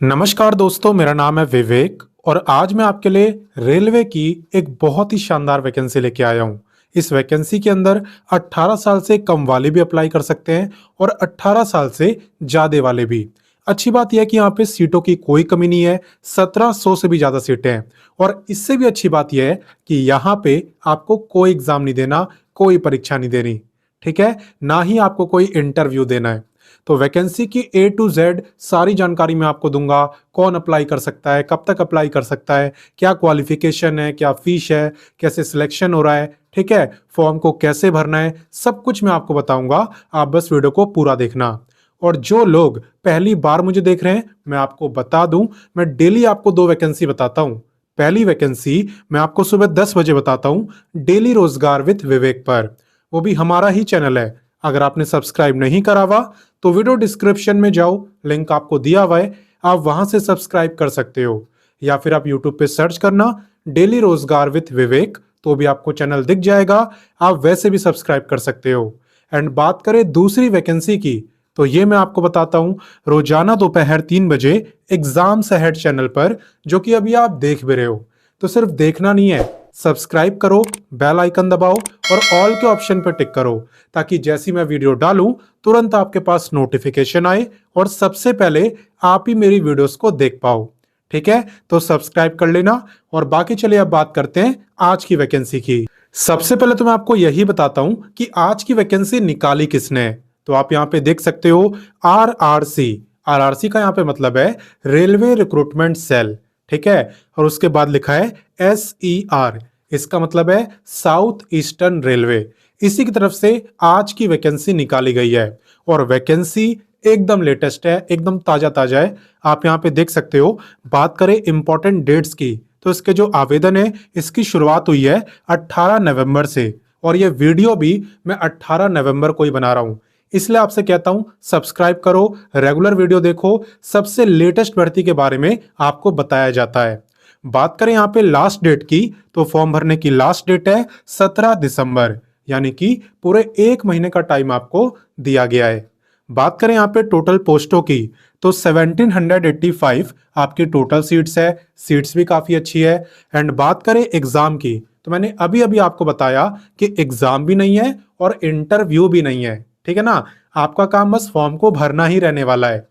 नमस्कार दोस्तों, मेरा नाम है विवेक और आज मैं आपके लिए रेलवे की एक बहुत ही शानदार वैकेंसी लेके आया हूँ। इस वैकेंसी के अंदर 18 साल से कम वाले भी अप्लाई कर सकते हैं और 18 साल से ज़्यादा वाले भी। अच्छी बात यह है कि यहाँ पे सीटों की कोई कमी नहीं है, 1700 से भी ज़्यादा सीटें हैं। और इससे भी अच्छी बात यह है कि यहाँ पे आपको कोई एग्ज़ाम नहीं देना, कोई परीक्षा नहीं देनी, ठीक है? ना ही आपको कोई इंटरव्यू देना है। तो वैकेंसी की ए टू जेड सारी जानकारी मैं आपको दूंगा। कौन अप्लाई कर सकता है, कब तक अप्लाई कर सकता है, क्या क्वालिफिकेशन है, क्या फीस है, कैसे सिलेक्शन हो रहा है, ठीक है, फॉर्म को कैसे भरना है, सब कुछ मैं आपको बताऊंगा। आप बस वीडियो को पूरा देखना। और जो लोग पहली बार मुझे देख रहे हैं, मैं आपको बता दूं, मैं डेली आपको 2 वैकेंसी बताता हूं। पहली वैकेंसी मैं आपको सुबह 10 बजे बताता हूं, डेली रोजगार विद विवेक पर। वो भी हमारा ही चैनल है। अगर आपने सब्सक्राइब नहीं करा हुआ तो वीडियो डिस्क्रिप्शन में जाओ, लिंक आपको दिया हुआ है, आप वहां से सब्सक्राइब कर सकते हो। या फिर आप यूट्यूब पे सर्च करना डेली रोजगार विद विवेक, तो भी आपको चैनल दिख जाएगा। आप वैसे भी सब्सक्राइब कर सकते हो। एंड बात करें दूसरी वैकेंसी की, तो ये मैं आपको बताता हूं रोजाना दोपहर 3 बजे एग्जाम्स अहेड चैनल पर, जो कि अभी आप देख भी रहे हो। तो सिर्फ देखना नहीं है, सब्सक्राइब करो, बेल आइकन दबाओ और ऑल के ऑप्शन पर टिक करो, ताकि जैसी मैं वीडियो डालूं तुरंत आपके पास नोटिफिकेशन आए और सबसे पहले आप ही मेरी वीडियोस को देख पाओ। ठीक है, तो सब्सक्राइब कर लेना। और बाकी चलिए अब बात करते हैं आज की वैकेंसी की। सबसे पहले तो मैं आपको यही बताता हूं कि आज की वैकेंसी निकाली किसने। तो आप यहां पे देख सकते हो आरआरसी। आरआरसी का यहां पे मतलब है रेलवे रिक्रूटमेंट सेल, ठीक है। और उसके बाद लिखा है SER, इसका मतलब है साउथ ईस्टर्न रेलवे। इसी की तरफ से आज की वैकेंसी निकाली गई है और वैकेंसी एकदम लेटेस्ट है, एकदम ताजा ताजा है। आप यहां पे देख सकते हो। बात करें इंपॉर्टेंट डेट्स की, तो इसके जो आवेदन है इसकी शुरुआत हुई है 18 नवंबर से, और ये वीडियो भी मैं 18 नवंबर को ही बना रहा हूं। इसलिए आपसे कहता हूं सब्सक्राइब करो, रेगुलर वीडियो देखो, सबसे लेटेस्ट भर्ती के बारे में आपको बताया जाता है। बात करें यहां पे लास्ट डेट की, तो फॉर्म भरने की लास्ट डेट है 17 दिसंबर, यानी कि पूरे 1 महीने का टाइम आपको दिया गया है। बात करें यहां पे टोटल पोस्टों की, तो 1785 आपकी टोटल सीट्स है। सीट्स भी काफी अच्छी है। एंड बात करें एग्जाम की, तो मैंने अभी अभी आपको बताया कि एग्जाम भी नहीं है और इंटरव्यू भी नहीं है, ठीक है ना। आपका काम बस फॉर्म को भरना ही रहने वाला है।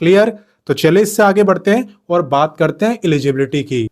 क्लियर? तो चलिए इससे आगे बढ़ते हैं और बात करते हैं एलिजिबिलिटी की।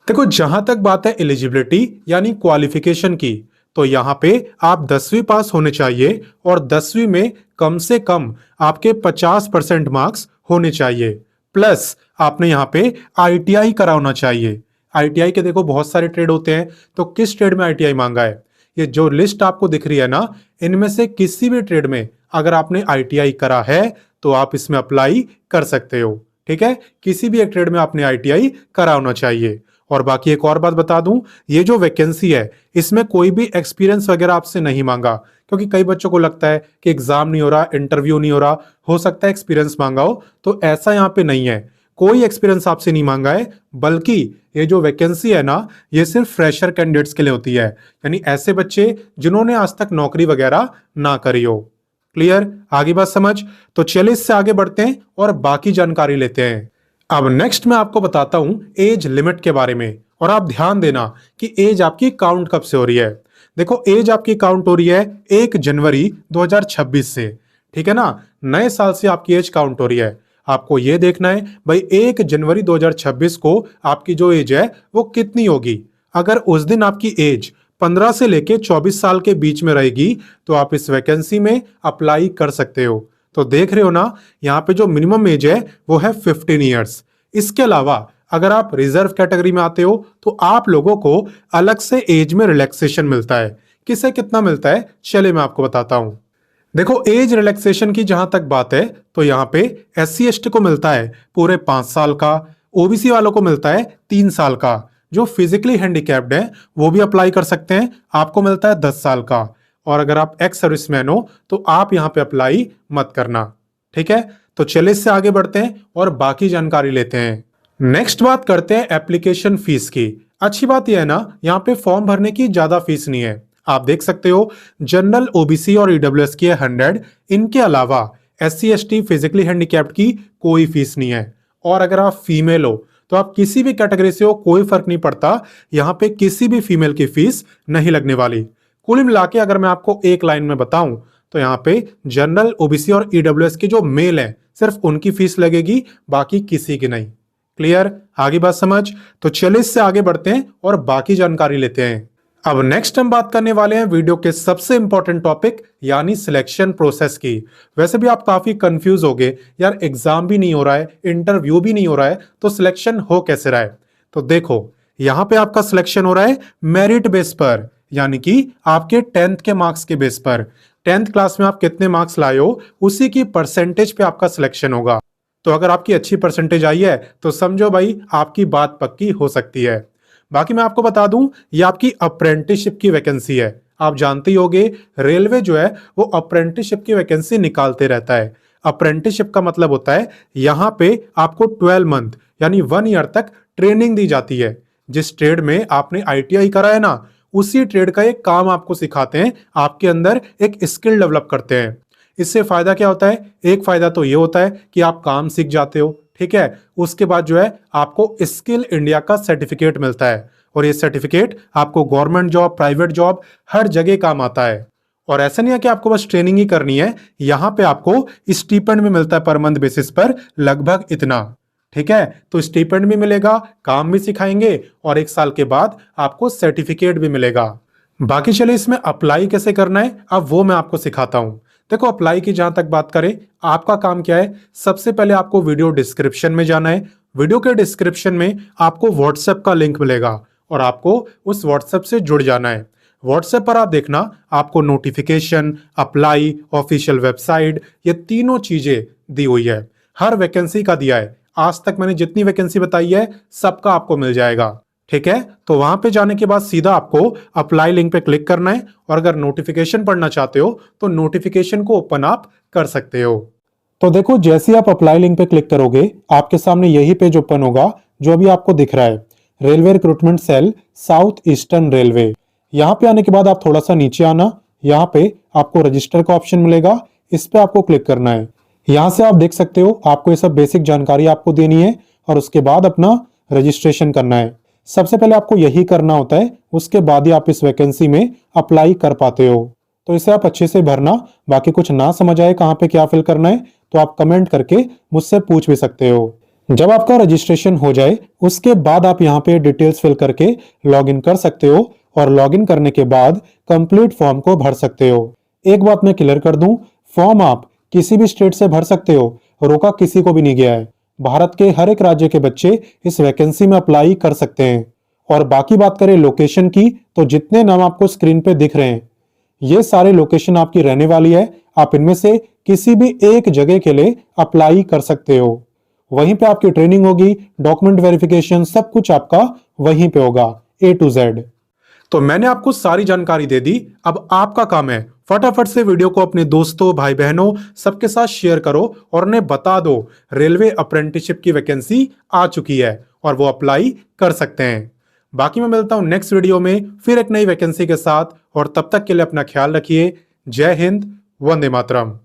देखो, जहां तक बात है एलिजिबिलिटी यानी क्वालिफिकेशन की, तो यहां पे आप 10वीं पास होने चाहिए और 10वीं में कम से कम आपके 50% मार्क्स होने चाहिए। प्लस आपने यहां पे ITI करा होना चाहिए। ITI के देखो बहुत सारे ट्रेड होते हैं, तो किस ट्रेड में ITI मांगा है, ये जो लिस्ट आपको दिख रही है ना, इनमें से किसी भी ट्रेड में अगर आपने ITI करा है तो आप इसमें अप्लाई कर सकते हो। ठीक है, किसी भी एक ट्रेड में आपने ITI करा होना चाहिए। और बाकी एक और बात बता दूं, ये जो वैकेंसी है इसमें कोई भी एक्सपीरियंस वगैरह आपसे नहीं मांगा, क्योंकि कई बच्चों को लगता है कि एग्जाम नहीं हो रहा, इंटरव्यू नहीं हो सकता है एक्सपीरियंस मांगा हो। तो ऐसा यहाँ पे नहीं है, कोई एक्सपीरियंस आपसे नहीं मांगा है। बल्कि ये जो वैकेंसी है ना, ये सिर्फ फ्रेशर कैंडिडेट्स के लिए होती है, यानी ऐसे बच्चे जिन्होंने आज तक नौकरी वगैरह ना करी हो। क्लियर? आगे बात समझ? तो चलिए इससे आगे बढ़ते हैं और बाकी जानकारी लेते हैं। अब नेक्स्ट मैं आपको बताता हूं एज लिमिट के बारे में, और आप ध्यान देना कि एज आपकी काउंट कब से हो रही है। देखो, एज आपकी काउंट हो रही है 1 जनवरी 2026 से, ठीक है ना। नए साल से आपकी एज काउंट हो रही है। आपको यह देखना है भाई 1 जनवरी 2026 को आपकी जो एज है वो कितनी होगी। अगर उस दिन आपकी एज 15 से लेके 24 साल के बीच में रहेगी तो आप इस वैकेंसी में अप्लाई कर सकते हो। तो देख रहे हो ना, यहाँ पे जो मिनिमम एज है वो है 15 ईयर्स। इसके अलावा अगर आप रिजर्व कैटेगरी में आते हो तो आप लोगों को अलग से एज में रिलैक्सेशन मिलता है। किसे कितना मिलता है, चलिए मैं आपको बताता हूं। देखो, एज रिलैक्सेशन की जहां तक बात है तो यहाँ पे SC ST को मिलता है पूरे 5 साल का, OBC वालों को मिलता है 3 साल का, जो फिजिकली हैंडीकैप्ड है वो भी अप्लाई कर सकते हैं, आपको मिलता है 10 साल का। और अगर आप एक्स सर्विसमैन हो तो आप यहां पे अप्लाई मत करना। ठीक है, तो चलिए इससे आगे बढ़ते हैं और बाकी जानकारी लेते हैं। नेक्स्ट बात करते हैं एप्लीकेशन फीस की। अच्छी बात यह है ना, यहाँ पे फॉर्म भरने की ज्यादा फीस नहीं है। आप देख सकते हो जनरल, OBC और EWS की है 100। इनके अलावा SC ST फिजिकली हैंडीकैप्ड की कोई फीस नहीं है। और अगर आप फीमेल हो तो आप किसी भी कैटेगरी से हो, कोई फर्क नहीं पड़ता, यहाँ पे किसी भी फीमेल की फीस नहीं लगने वाली। कुल मिला के अगर मैं आपको एक लाइन में बताऊं तो यहाँ पे जनरल, ओबीसी और ईडब्ल्यूएस के जो मेल हैं सिर्फ उनकी फीस लगेगी, बाकी किसी की नहीं। क्लियर? आगे बात समझ? तो चलिए इससे आगे बढ़ते हैं और बाकी जानकारी लेते हैं। अब नेक्स्ट हम बात करने वाले हैं वीडियो के सबसे इंपॉर्टेंट टॉपिक यानी सिलेक्शन प्रोसेस की। वैसे भी आप काफी कंफ्यूज हो गए, यार एग्जाम भी नहीं हो रहा है, इंटरव्यू भी नहीं हो रहा है, तो सिलेक्शन हो कैसे रहा है? तो देखो, यहां पे आपका सिलेक्शन हो रहा है मेरिट बेस पर, यानी कि आपके 10th के मार्क्स के बेस पर। 10th क्लास में आप कितने मार्क्स लाए हो उसी की परसेंटेज पे आपका सिलेक्शन होगा। तो अगर आपकी अच्छी परसेंटेज आई है तो समझो भाई आपकी बात पक्की हो सकती है। बाकी मैं आपको बता दूं, ये आपकी अप्रेंटिसशिप की वैकेंसी है। आप जानते ही होंगे रेलवे जो है वो अप्रेंटिसशिप की वैकेंसी निकालते रहता है। अप्रेंटिसशिप का मतलब होता है यहाँ पे आपको 12 मंथ यानी 1 ईयर तक ट्रेनिंग दी जाती है। जिस ट्रेड में आपने आईटीआई करा है ना, उसी ट्रेड का एक काम आपको सिखाते हैं, आपके अंदर एक स्किल डेवलप करते हैं। इससे फायदा क्या होता है? एक फायदा तो ये होता है कि आप काम सीख जाते हो, ठीक है। उसके बाद जो है आपको स्किल इंडिया का सर्टिफिकेट मिलता है, और ये सर्टिफिकेट आपको गवर्नमेंट जॉब, प्राइवेट जॉब, हर जगह काम आता है। और ऐसा नहीं है कि आपको बस ट्रेनिंग ही करनी है, यहाँ पे आपको स्टीपेंड भी मिलता है पर मंथ बेसिस पर, लगभग इतना, ठीक है। तो स्टीपेंड भी मिलेगा, काम भी सिखाएंगे, और 1 साल के बाद आपको सर्टिफिकेट भी मिलेगा। बाकी चलिए इसमें अप्लाई कैसे करना है अब वो मैं आपको सिखाता हूं। देखो, अप्लाई की जहां तक बात करें, आपका काम क्या है? सबसे पहले आपको वीडियो डिस्क्रिप्शन में जाना है। वीडियो के डिस्क्रिप्शन में आपको व्हाट्सएप का लिंक मिलेगा और आपको उस व्हाट्सएप से जुड़ जाना है। व्हाट्सएप पर आप देखना, आपको नोटिफिकेशन, अप्लाई, ऑफिशियल वेबसाइट, ये तीनों चीजें दी हुई है। हर वैकेंसी का दिया है। आज तक मैंने जितनी वैकेंसी बताई है सबका आपको मिल जाएगा, ठीक है। तो वहां पे जाने के बाद सीधा आपको अप्लाई लिंक पे क्लिक करना है, और अगर नोटिफिकेशन पढ़ना चाहते हो तो नोटिफिकेशन को ओपन आप कर सकते हो। तो देखो, जैसे ही आप अप्लाई लिंक पे क्लिक करोगे आपके सामने यही पेज ओपन होगा जो अभी आपको दिख रहा है, railway recruitment cell, south eastern railway. यहाँ पे आने के बाद आप थोड़ा सा नीचे आना, यहाँ पे आपको रजिस्टर का ऑप्शन मिलेगा, इस पे आपको क्लिक करना है। यहाँ से आप देख सकते हो आपको ये सब बेसिक जानकारी आपको देनी है, और उसके बाद अपना रजिस्ट्रेशन करना है। सबसे पहले आपको यही करना होता है, उसके बाद ही आप इस वैकेंसी में अप्लाई कर पाते हो। तो इसे आप अच्छे से भरना। बाकी कुछ ना समझ आए कहाँ पे क्या फिल करना है तो आप कमेंट करके मुझसे पूछ भी सकते हो। जब आपका रजिस्ट्रेशन हो जाए उसके बाद आप यहाँ पे डिटेल्स फिल करके लॉगिन कर सकते हो, और लॉगिन करने के बाद कंप्लीट फॉर्म को भर सकते हो। एक बात मैं क्लियर कर दूं, फॉर्म आप किसी भी स्टेट से भर सकते हो, रोका किसी को भी नहीं गया है। भारत के हर एक राज्य के बच्चे इस वैकेंसी में अप्लाई कर सकते हैं। और बाकी बात करें लोकेशन की, तो जितने नाम आपको स्क्रीन पे दिख रहे हैं ये सारे लोकेशन आपकी रहने वाली है। आप इनमें से किसी भी एक जगह के लिए अप्लाई कर सकते हो। वहीं पे आपकी ट्रेनिंग होगी, डॉक्यूमेंट वेरिफिकेशन, सब कुछ आपका वहीं पे होगा, A to Z। तो मैंने आपको सारी जानकारी दे दी। अब आपका काम है फटाफट से वीडियो को अपने दोस्तों, भाई बहनों सबके साथ शेयर करो और उन्हें बता दो रेलवे अप्रेंटिसशिप की वैकेंसी आ चुकी है और वो अप्लाई कर सकते हैं। बाकी मैं मिलता हूं नेक्स्ट वीडियो में फिर एक नई वैकेंसी के साथ, और तब तक के लिए अपना ख्याल रखिए। जय हिंद, वंदे मातरम।